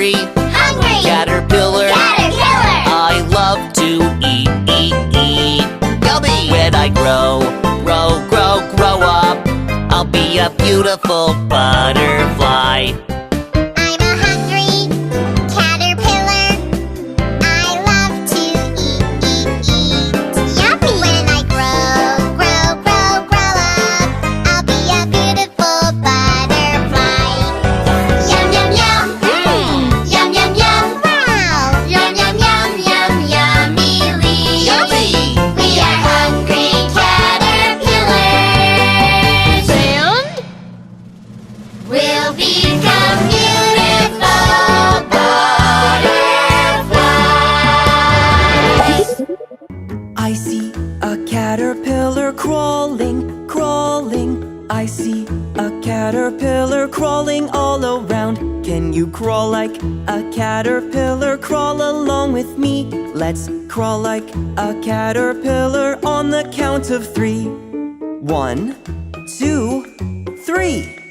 hungry? Hungry. Caterpillar. Caterpillar. I love to eat, eat, eat. Yummy! When I grow up, I'll be a beautiful butterfly. I'm a hungry caterpillar. I love to eat, eat, eat. Yummy! When I grow up, I'll be a beautiful butterfly. Yum, yum, yum. Yum, yum, yum. Wow. Yum, yum, yum, yum, yummy. Yummy! We are hungry caterpillars. And We'll become beautiful butterflies. I see a caterpillar crawling, crawling. I see a caterpillar crawling all around. Can you crawl like a caterpillar? Crawl along with me. Let's crawl like a caterpillar on the count of 3. 1, 2, 3.